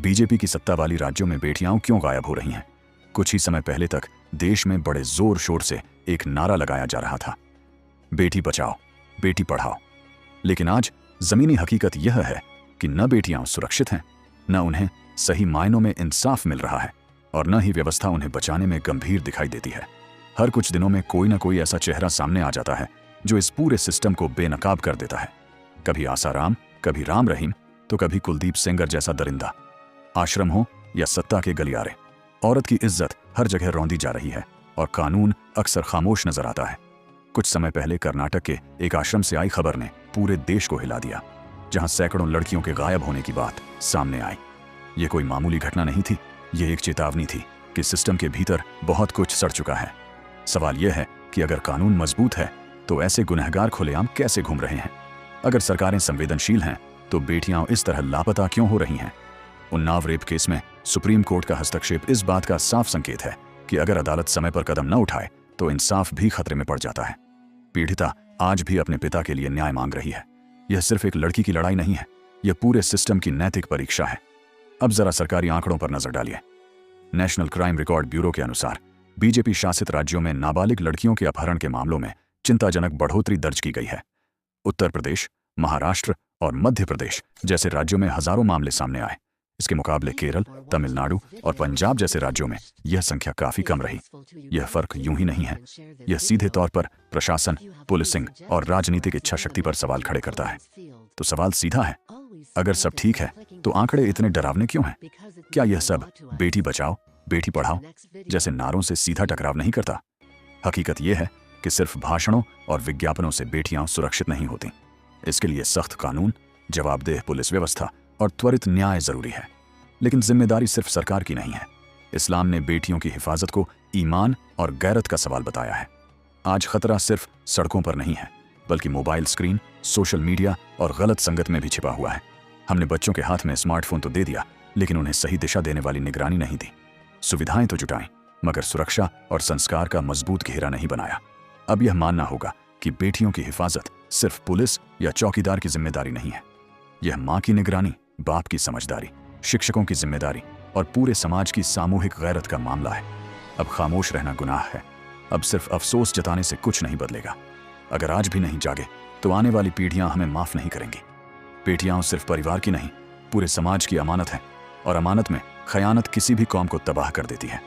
BJP की सत्ता वाली राज्यों में बेटियां क्यों गायब हो रही हैं? कुछ ही समय पहले तक देश में बड़े जोर शोर से एक नारा लगाया जा रहा था, बेटी बचाओ बेटी पढ़ाओ। लेकिन आज जमीनी हकीकत यह है कि न बेटियां सुरक्षित हैं, न उन्हें सही मायनों में इंसाफ मिल रहा है और न ही व्यवस्था उन्हें बचाने में गंभीर दिखाई देती है। हर कुछ दिनों में कोई ना कोई ऐसा चेहरा सामने आ जाता है जो इस पूरे सिस्टम को बेनकाब कर देता है। कभी आसाराम, कभी राम रहीम, तो कभी कुलदीप सेंगर जैसा दरिंदा। आश्रम हो या सत्ता के गलियारे, औरत की इज्जत हर जगह रौंदी जा रही है और कानून अक्सर खामोश नजर आता है। कुछ समय पहले कर्नाटक के एक आश्रम से आई खबर ने पूरे देश को हिला दिया, जहां सैकड़ों लड़कियों के गायब होने की बात सामने आई। ये कोई मामूली घटना नहीं थी, ये एक चेतावनी थी कि सिस्टम के भीतर बहुत कुछ सड़ चुका है। सवाल यह है कि अगर कानून मजबूत है तो ऐसे गुनहगार खुलेआम कैसे घूम रहे हैं? अगर सरकारें संवेदनशील हैं तो बेटियां इस तरह लापता क्यों हो रही हैं? उन्नाव रेप केस में सुप्रीम कोर्ट का हस्तक्षेप इस बात का साफ संकेत है कि अगर अदालत समय पर कदम न उठाए तो इंसाफ भी खतरे में पड़ जाता है। पीड़िता आज भी अपने पिता के लिए न्याय मांग रही है। यह सिर्फ एक लड़की की लड़ाई नहीं है, यह पूरे सिस्टम की नैतिक परीक्षा है। अब जरा सरकारी आंकड़ों पर नजर डालिए। नेशनल क्राइम रिकॉर्ड ब्यूरो के अनुसार बीजेपी शासित राज्यों में नाबालिग लड़कियों के अपहरण के मामलों में चिंताजनक बढ़ोतरी दर्ज की गई है। उत्तर प्रदेश, महाराष्ट्र और मध्य प्रदेश जैसे राज्यों में हजारों मामले सामने आए। इसके मुकाबले केरल, तमिलनाडु और पंजाब जैसे राज्यों में यह संख्या काफी कम रही। यह फर्क यूं ही नहीं है, यह सीधे तौर पर प्रशासन, पुलिसिंग और राजनीतिक इच्छा शक्ति पर सवाल खड़े करता है। तो सवाल सीधा है, अगर सब ठीक है तो आंकड़े इतने डरावने क्यों हैं? क्या यह सब बेटी बचाओ बेटी पढ़ाओ जैसे नारों से सीधा टकराव नहीं करता? हकीकत यह है कि सिर्फ भाषणों और विज्ञापनों से बेटियां सुरक्षित नहीं होती। इसके लिए सख्त कानून, जवाबदेह पुलिस व्यवस्था और त्वरित न्याय जरूरी है। लेकिन जिम्मेदारी सिर्फ सरकार की नहीं है। इस्लाम ने बेटियों की हिफाजत को ईमान और गैरत का सवाल बताया है। आज खतरा सिर्फ सड़कों पर नहीं है, बल्कि मोबाइल स्क्रीन, सोशल मीडिया और गलत संगत में भी छिपा हुआ है। हमने बच्चों के हाथ में स्मार्टफोन तो दे दिया, लेकिन उन्हें सही दिशा देने वाली निगरानी नहीं दी। सुविधाएं तो जुटाई, मगर सुरक्षा और संस्कार का मजबूत घेरा नहीं बनाया। अब यह मानना होगा कि बेटियों की हिफाजत सिर्फ पुलिस या चौकीदार की जिम्मेदारी नहीं है। यह माँ की निगरानी, बाप की समझदारी, शिक्षकों की जिम्मेदारी और पूरे समाज की सामूहिक गैरत का मामला है। अब खामोश रहना गुनाह है। अब सिर्फ अफसोस जताने से कुछ नहीं बदलेगा। अगर आज भी नहीं जागे तो आने वाली पीढ़ियां हमें माफ नहीं करेंगी। बेटियां सिर्फ परिवार की नहीं, पूरे समाज की अमानत है और अमानत में खयानत किसी भी कौम को तबाह कर देती है।